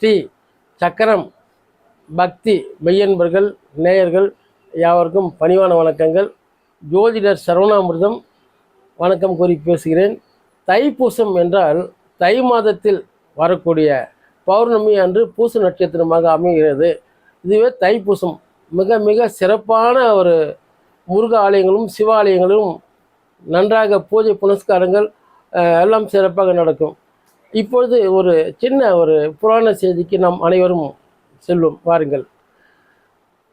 ஸ்ரீ சக்கரம் பக்தி மெய்யன்பர்கள் நேயர்கள் யாவருக்கும் பணிவான வணக்கங்கள். ஜோதிடர் சரவணாமிர்தம் வணக்கம் கூறி பேசுகிறேன். தைப்பூசம் என்றால் தை மாதத்தில் வரக்கூடிய பௌர்ணமி அன்று பூச நட்சத்திரமாக அமைகிறது. இதுவே தைப்பூசம் மிக மிக சிறப்பான ஒரு முருக ஆலயங்களும் சிவாலயங்களும் நன்றாக பூஜை புனஸ்காரங்கள் எல்லாம் சிறப்பாக நடக்கும். இப்பொழுது ஒரு சின்ன ஒரு புராண செய்திக்கு நாம் அனைவரும் செல்வோம் வாருங்கள்.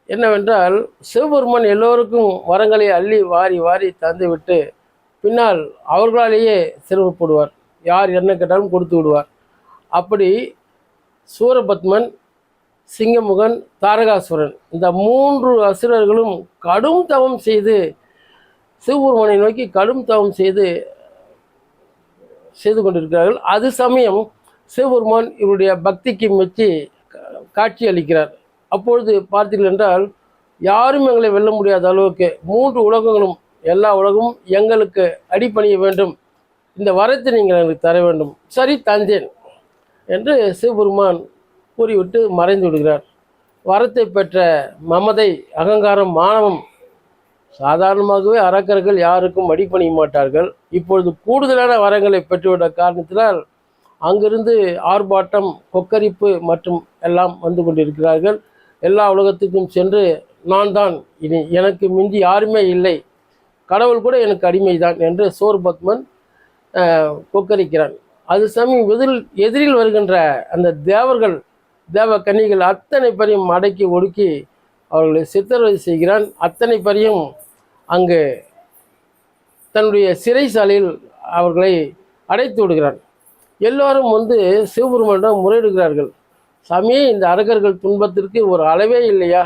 என்னவென்றால், சிவபெருமான் எல்லோருக்கும் வரங்களை அள்ளி வாரி வாரி தந்துவிட்டு பின்னால் அவர்களாலேயே சிரமப்படுவார். யார் என்ன கேட்டாலும் கொடுத்து விடுவார். அப்படி சூரபத்மன், சிங்கமுகன், தாரகாசுரன் இந்த 3 அசுரர்களும் கடும் தவம் செய்து சிவபெருமானை நோக்கி கடும் தவம் செய்து கொண்டிருக்கிறார்கள். அது சமயம் சிவபெருமான் இவருடைய பக்திக்கு மெச்சி காட்சி அளிக்கிறார். அப்பொழுது பார்த்தீர்கள் என்றால், யாரும் எங்களை வெல்ல முடியாத அளவுக்கு 3 உலகங்களும் எல்லா உலகமும் எங்களுக்கு அடிபணிய வேண்டும், இந்த வரத்தை நீங்கள் எனக்கு தர வேண்டும். சரி, தந்தேன் என்று சிவபெருமான் கூறிவிட்டு மறைந்து விடுகிறார். வரத்தை பெற்ற மமதை, அகங்காரம், மானவம் சாதாரணமாகவே அரக்கர்கள் யாருக்கும் அடிபணிய மாட்டார்கள். இப்பொழுது கூடுதலான வரங்களை பெற்றுவிட்ட காரணத்தினால் அங்கிருந்து ஆர்ப்பாட்டம், கொக்கரிப்பு மற்றும் எல்லாம் வந்து கொண்டிருக்கிறார்கள். எல்லா உலகத்துக்கும் சென்று நான் தான், இனி எனக்கு மிஞ்சி யாருமே இல்லை, கடவுள் கூட எனக்கு அடிமைதான் என்று சூரபத்மன் கொக்கரிக்கிறான். அது சமயம் எதிரில் வருகின்ற அந்த தேவர்கள், தேவ கன்னிகள் அத்தனை பேரையும் அடக்கி ஒடுக்கி அவர்களை சித்திரவதை செய்கிறான். அத்தனை பேரையும் அங்கு தன்னுடைய சிறைசாலையில் அவர்களை அடைத்து விடுகிறான். எல்லோரும் வந்து சிவபெருமானிடம் முறையிடுகிறார்கள். சாமி, இந்த அரக்கர்கள் துன்பத்திற்கு ஒரு அளவே இல்லையா?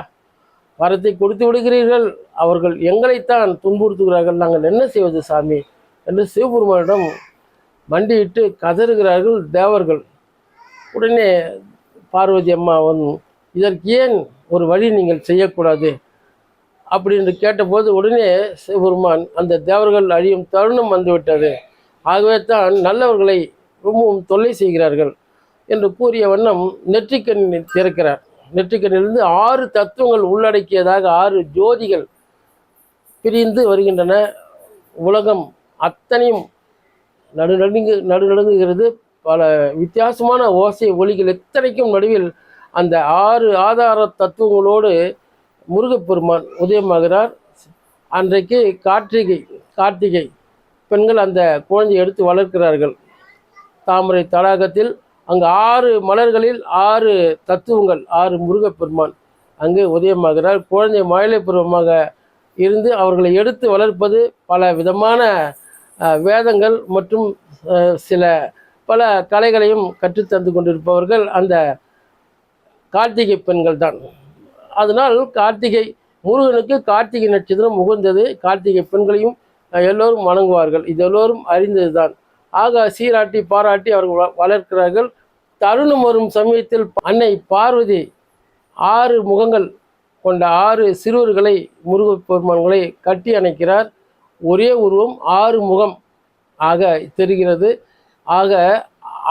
வரத்தை கொடுத்து விடுகிறீர்கள், அவர்கள் எங்களைத்தான் துன்புறுத்துகிறார்கள், நாங்கள் என்ன செய்வது சாமி என்று சிவபெருமானிடம் மண்டியிட்டு கதறுகிறார்கள் தேவர்கள். உடனே பார்வதி அம்மா இதற்கு ஏன் ஒரு வழி நீங்கள் செய்யக்கூடாது அப்படின்னு கேட்டபோது உடனே சிவபெருமான், அந்த தேவர்கள் அழியும் தருணம் வந்துவிட்டது, ஆகவே தான் நல்லவர்களை ரொம்பவும் தொல்லை செய்கிறார்கள் என்று கூறிய வண்ணம் நெற்றிக்கண் திறக்கிறார். நெற்றிக்கண்ணிலிருந்து 6 தத்துவங்கள் உள்ளடக்கியதாக 6 ஜோதிகள் பிரிந்து வருகின்றன. உலகம் அத்தனையும் நடுநடுங்குகிறது. பல வித்தியாசமான ஓசை ஒலிகள் எத்தனைக்கும் நடுவில் அந்த 6 ஆதார தத்துவங்களோடு முருகப்பெருமான் உதயமாகிறார். அன்றைக்கு கார்த்திகை பெண்கள் அந்த குழந்தையை எடுத்து வளர்க்கிறார்கள். தாமரை தடாகத்தில் அங்கு 6 மலர்களில் 6 தத்துவங்கள், 6 முருகப்பெருமான் அங்கு உதயமாகிறார். குழந்தை மழலை பருவமாக இருந்து அவர்களை எடுத்து வளர்ப்பது பல விதமான வேதங்கள் மற்றும் பல கலைகளையும் கற்றுத்தந்து கொண்டிருப்பவர்கள் அந்த கார்த்திகை பெண்கள் தான். அதனால் முருகனுக்கு கார்த்திகை நட்சத்திரம் உகந்தது. கார்த்திகை பெண்களையும் எல்லோரும் வணங்குவார்கள். இது எல்லோரும் அறிந்தது தான். ஆக சீராட்டி பாராட்டி அவர்கள் வளர்க்கிறார்கள். தருணம் வரும் சமயத்தில் அன்னை பார்வதி 6 முகங்கள் கொண்ட 6 சிறுவர்களை, முருகப்பெருமான்களை கட்டி அணைக்கிறார். ஒரே உருவம் 6 முகம் ஆக தெரிகிறது. ஆக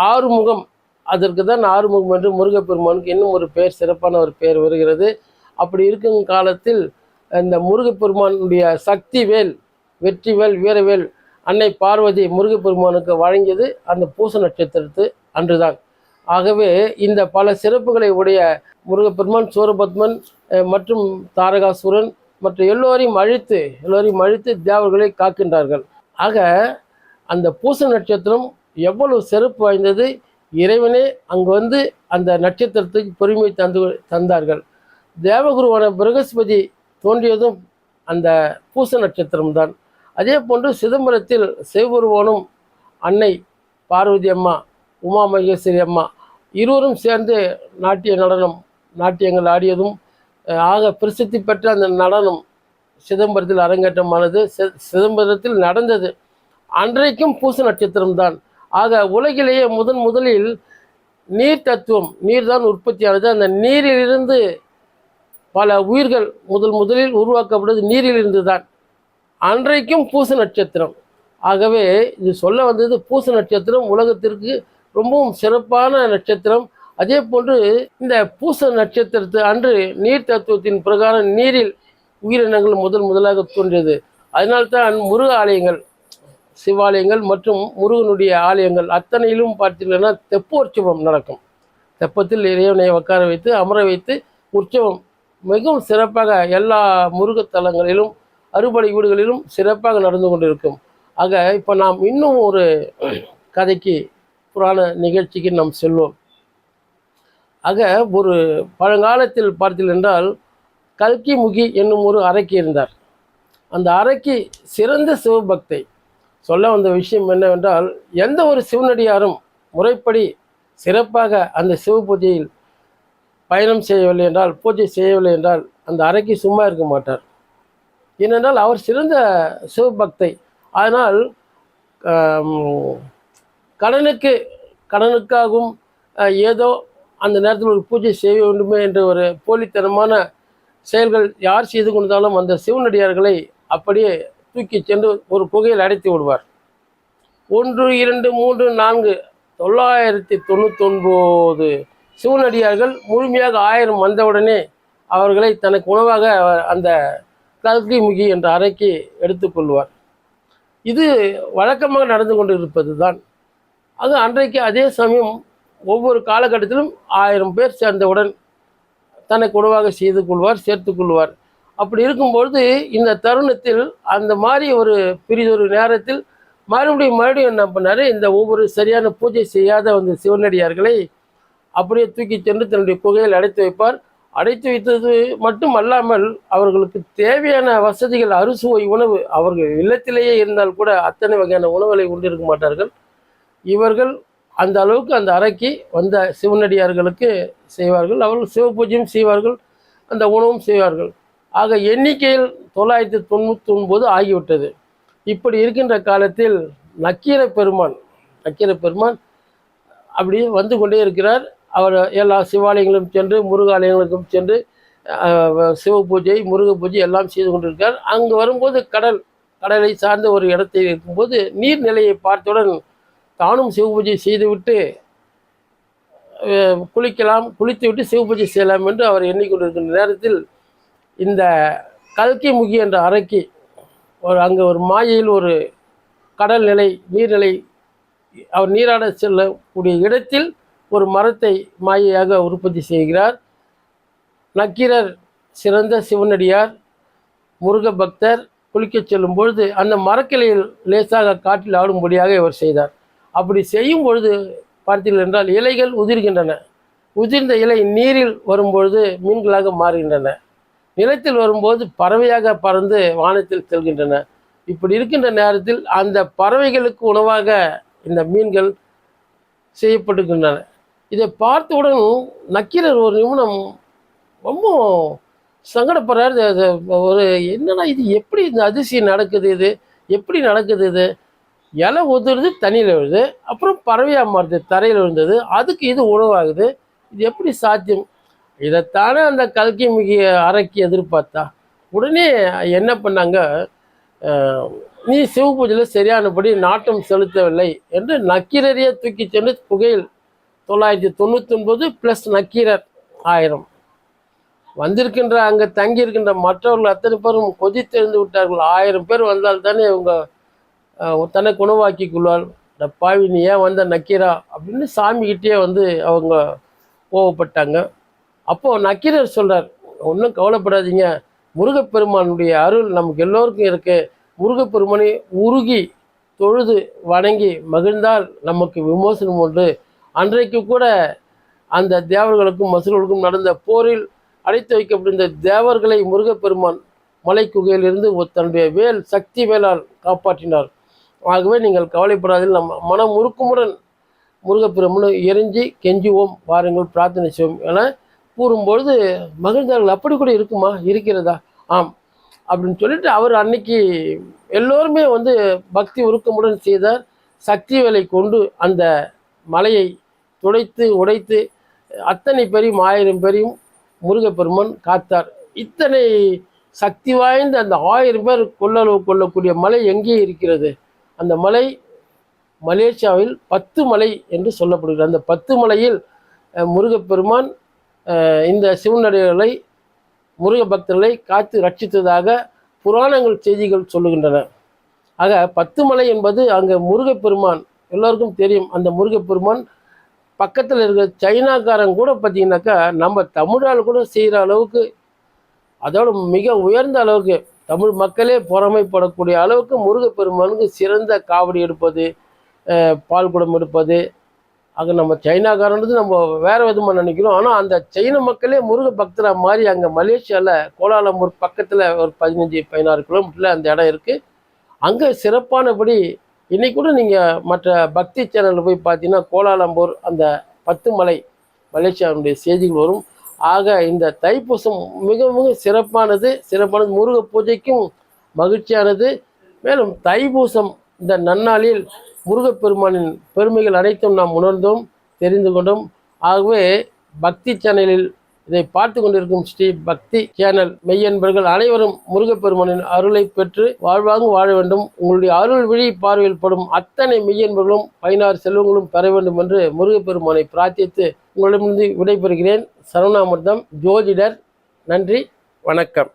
6 முகம், அதற்கு தான் 6 முகம் என்று முருகப்பெருமானுக்கு இன்னும் ஒரு பெயர், சிறப்பான ஒரு பெயர் வருகிறது. அப்படி இருக்கும் காலத்தில் இந்த முருகப்பெருமானுடைய சக்தி வேல், வெற்றிவேல், வீரவேல் அன்னை பார்வதி முருகப்பெருமானுக்கு வழங்கியது அந்த பூச நட்சத்திரத்து அன்றுதான். ஆகவே இந்த பல சிறப்புகளை உடைய முருகப்பெருமான் சூரபத்மன் மற்றும் தாரகாசுரன் மற்ற எல்லோரையும் அழித்து தேவர்களை காக்கின்றார்கள். ஆக அந்த பூச நட்சத்திரம் எவ்வளவு சிறப்பு வாய்ந்தது. இறைவனே அங்கு வந்து அந்த நட்சத்திரத்துக்கு பெருமை தந்தார்கள். தேவகுருவான பிரகஸ்பதி தோன்றியதும் அந்த பூச நட்சத்திரம்தான். அதே போன்று சிதம்பரத்தில் சிவபெருமானும் அன்னை பார்வதி அம்மா, உமா மகேஸ்வரி அம்மா இருவரும் சேர்ந்து நாட்டியங்கள் ஆடியதும் ஆக பிரசித்தி பெற்ற அந்த நடனம் சிதம்பரத்தில் அரங்கேற்றமானது. சிதம்பரத்தில் நடந்தது. அன்றைக்கும் பூச நட்சத்திரம்தான். ஆக உலகிலேயே முதலில் நீர் தத்துவம், நீர் தான் உற்பத்தியானது. அந்த நீரிலிருந்து பல உயிர்கள் முதலில் உருவாக்கப்படுவது நீரிலிருந்து தான். அன்றைக்கும் பூச நட்சத்திரம். ஆகவே இது சொல்ல வந்தது, பூச நட்சத்திரம் உலகத்திற்கு ரொம்பவும் சிறப்பான நட்சத்திரம். அதே போன்று இந்த பூச நட்சத்திரத்து அன்று நீர் தத்துவத்தின் பிரகாரம் நீரில் உயிரினங்கள் முதலாக தோன்றியது. அதனால்தான் முருக ஆலயங்கள், சிவாலயங்கள் மற்றும் முருகனுடைய ஆலயங்கள் அத்தனையிலும் பார்த்தீங்கன்னா தெப்போற்சவம் நடக்கும். தெப்பத்தில் இறைவனை உட்கார வைத்து அமர வைத்து உற்சவம் மிகவும் சிறப்பாக எல்லா முருகத்தலங்களிலும் அறுபடை வீடுகளிலும் சிறப்பாக நடந்து கொண்டிருக்கும். ஆக இப்போ நாம் இன்னும் ஒரு கதைக்கு, புராண நிகழ்ச்சிக்கு நாம் செல்வோம். ஆக ஒரு பழங்காலத்தில் பார்த்தீர்கள் என்றால் கல்கி முகி என்னும் ஒரு அரக்கி இருந்தார். அந்த அரக்கி சிறந்த சிவபக்தை. சொல்ல வந்த விஷயம் என்னவென்றால், எந்த ஒரு சிவனடியாரும் முறைப்படி சிறப்பாக அந்த சிவ பூஜையில் பயணம் செய்யவில்லை என்றால், பூஜை செய்யவில்லை என்றால் அந்த அரக்கி சும்மா இருக்க மாட்டார். ஏனென்றால் அவர் சிறந்த சிவபக்தை. அதனால் கடனுக்காகவும் ஏதோ அந்த நேரத்தில் ஒரு பூஜை செய்ய வேண்டுமே என்ற ஒரு போலித்தனமான செயல்கள் யார் செய்து கொண்டாலும் அந்த சிவனடியார்களை அப்படியே தூக்கி சென்று ஒரு குகையில் அடைத்து விடுவார். 1, 2, 3, 4 999 சிவனடியார்கள் முழுமையாக 1000 வந்தவுடனே அவர்களை தனக்கு உணவாக அந்த கல்கி முகி என்ற அறைக்கு எடுத்துக்கொள்வார். இது வழக்கமாக நடந்து கொண்டு இருப்பது தான். அது அன்றைக்கு அதே சமயம் ஒவ்வொரு காலகட்டத்திலும் 1000 பேர் சேர்ந்தவுடன் தனக்கு உணவாக செய்து கொள்வார், சேர்த்து கொள்வார். அப்படி இருக்கும்பொழுது இந்த தருணத்தில் அந்த மாதிரி ஒரு பிரிதொரு நேரத்தில் மறுபடியும் என்ன பண்ணார், இந்த ஒவ்வொரு சரியான பூஜை செய்யாத அந்த சிவனடியார்களை அப்படியே தூக்கி சென்று தன்னுடைய குகையில் அடைத்து வைப்பார். அடைத்து வைத்தது மட்டும் அல்லாமல் அவர்களுக்கு தேவையான வசதிகள், அறுசுவை உணவு, அவர்கள் இல்லத்திலேயே இருந்தால் கூட அத்தனை வகையான உணவுகளை கொண்டிருக்க மாட்டார்கள். இவர்கள் அந்த அளவுக்கு அந்த அறைக்கு வந்த சிவனடியார்களுக்கு செய்வார்கள். அவர்கள் சிவ பூஜையும் செய்வார்கள், அந்த உணவும் செய்வார்கள். ஆக எண்ணிக்கையில் 999 ஆகிவிட்டது. இப்படி இருக்கின்ற காலத்தில் நக்கீர பெருமான் அப்படி வந்து கொண்டே இருக்கிறார். அவர் எல்லா சிவாலயங்களும் சென்று, முருகாலயங்களுக்கும் சென்று சிவ பூஜை, முருக பூஜை எல்லாம் செய்து கொண்டிருக்கிறார். அங்கு வரும்போது கடலை சார்ந்த ஒரு இடத்தில் இருக்கும்போது நீர்நிலையை பார்த்தவுடன் தானும் சிவ பூஜை செய்துவிட்டு குளித்துவிட்டு சிவ பூஜை செய்யலாம் என்று அவர் எண்ணிக்கொண்டிருக்கின்ற நேரத்தில் இந்த கல்கி முகி என்ற அரக்கி அங்கே ஒரு மாயையில் ஒரு கடல் நிலை, நீர்நிலை, அவர் நீராட செல்லக்கூடிய இடத்தில் ஒரு மரத்தை மாயையாக உற்பத்தி செய்கிறார். நக்கீரர் சிறந்த சிவனடியார், முருக பக்தர், குளிக்கச் செல்லும் பொழுது அந்த மரக்கிளையில் லேசாக காற்றில் ஆடும்படியாக இவர் செய்தார். அப்படி செய்யும் பொழுது பார்த்தீர்கள் என்றால் இலைகள் உதிர்கின்றன. உதிர்ந்த இலை நீரில் வரும்பொழுது மீன்களாக மாறுகின்றன. நிலத்தில் வரும்போது பறவையாக பறந்து வானத்தில் செல்கின்றன. இப்படி இருக்கின்ற நேரத்தில் அந்த பறவைகளுக்கு உணவாக இந்த மீன்கள் செய்யப்பட்டுகின்றன. இதை பார்த்தவுடன் நக்கீரர் ஒரு நிமிடம் ரொம்ப சங்கடப்படுறாரு. ஒரு என்னன்னா இது எப்படி இந்த அதிசயம் நடக்குது, இது எப்படி நடக்குது, இது இலை உதிருது, தண்ணியில் விழுது, அப்புறம் பறவையாக மாறுது, தரையில் விழுந்தது, அதுக்கு இது உணவாகுது, இது எப்படி சாத்தியம்? இதைத்தானே அந்த கல்கி முகி அரக்கி எதிர்பார்த்தா. உடனே என்ன பண்ணாங்க, நீ சிவ பூஜையில் சரியானபடி நாட்டம் செலுத்தவில்லை என்று நக்கீரரையே தூக்கி சென்று புகையில் 999 + நக்கீரர் 1000 வந்திருக்கின்ற அங்கே தங்கியிருக்கின்ற மற்றவர்கள் அத்தனை பேரும் கொதித்தெழுந்து விட்டார்கள். 1000 பேர் வந்தால் தானே இவங்க தனக்கு உணவாக்கி கொள்வாள். இந்த பாவி நீ ஏன் வந்த நக்கீரா அப்படின்னு சாமிக்கிட்டே வந்து அவங்க கோவப்பட்டாங்க. அப்போது நக்கீரர் சொல்கிறார், ஒன்றும் கவலைப்படாதீங்க, முருகப்பெருமானுடைய அருள் நமக்கு எல்லோருக்கும் இருக்குது. முருகப்பெருமானை உருகி தொழுது வணங்கி மகிழ்ந்தால் நமக்கு விமோசனம் உண்டு. அன்றைக்கு கூட அந்த தேவர்களுக்கும் மசுரர்களுக்கும் நடந்த போரில் அடைத்து வைக்கப்பட்டிருந்த தேவர்களை முருகப்பெருமான் மலை குகையிலிருந்து தன்னுடைய வேல் சக்தி வேலால் காப்பாற்றினார். ஆகவே நீங்கள் கவலைப்படாதீர்கள், நம்ம மனம் உருக்குமுடன் முருகப்பெருமானை எரிஞ்சி கெஞ்சுவோம், வாருங்கள், பிரார்த்தனை செய்வோம் என கூறும்பொழுது மகிழ்ந்தார்கள். அப்படி கூட இருக்குமா, இருக்கிறதா? ஆம் அப்படின்னு சொல்லிட்டு அவர் அன்னைக்கு எல்லோருமே வந்து பக்தி உருக்கமுடன் செய்தார். சக்தி வேலை கொண்டு அந்த மலையை துடைத்து உடைத்து அத்தனை பேரையும் 1000 பேரையும் முருகப்பெருமான் காத்தார். இத்தனை சக்தி வாய்ந்த அந்த 1000 பேர் கொள்ளக்கூடிய மலை எங்கே இருக்கிறது? அந்த மலை மலேசியாவில் 10 மலை என்று சொல்லப்படுகிறது. அந்த 10 மலையில் முருகப்பெருமான் இந்த சிவனடிகளை முருக பக்தர்களை காத்து ரட்சித்ததாக புராணங்கள் செய்திகள் சொல்லுகின்றன. ஆக 10 மலை என்பது அங்கே முருகப்பெருமான் எல்லோருக்கும் தெரியும். அந்த முருகப்பெருமான் பக்கத்தில் இருக்கிற சைனாக்காரன் கூட பார்த்தீங்கன்னாக்கா நம்ம தமிழால் கூட செய்கிற அளவுக்கு, அதோட மிக உயர்ந்த அளவுக்கு தமிழ் மக்களே பொறாமைப்படக்கூடிய அளவுக்கு முருகப்பெருமானுக்கு சிறந்த காவடி எடுப்பது, பால் குடம் எடுப்பது. அங்கே நம்ம சைனாக்காரன்றது நம்ம வேறு விதமாக நினைக்கிறோம். ஆனால் அந்த சைன மக்களே முருக பக்தராக மாறி அங்கே மலேசியாவில் கோலாலம்பூர் பக்கத்தில் ஒரு 15-16 கிலோமீட்டரில் அந்த இடம் இருக்குது. அங்கே சிறப்பானபடி இன்றைக்கி கூட நீங்கள் மற்ற பக்தி சேனலில் போய் பார்த்தீங்கன்னா கோலாலம்பூர் அந்த 10 மலை மலேசியாவுடைய செய்திகள் வரும். ஆக இந்த தைப்பூசம் மிக மிக சிறப்பானது. முருக பூஜைக்கும் மகிழ்ச்சியானது. மேலும் தைப்பூசம் இந்த நன்னாளில் முருகப்பெருமானின் பெருமைகள் அனைத்தும் நாம் உணர்ந்தோம், தெரிந்து கொண்டோம். ஆகவே பக்தி சேனலில் இதை பார்த்து கொண்டிருக்கும் ஸ்ரீ பக்தி சேனல் மெய்யன்பர்கள் அனைவரும் முருகப்பெருமானின் அருளை பெற்று வாழ்வாங்கு வாழ வேண்டும். உங்களுடைய அருள் விழி பார்வையில் படும் அத்தனை மெய்யன்பர்களும் 16 செல்வங்களும் பெற வேண்டும் என்று முருகப்பெருமானை பிரார்த்தித்து உங்களிடமிருந்து விடைபெறுகிறேன். சரவணாமிர்தம், ஜோதிடர். நன்றி, வணக்கம்.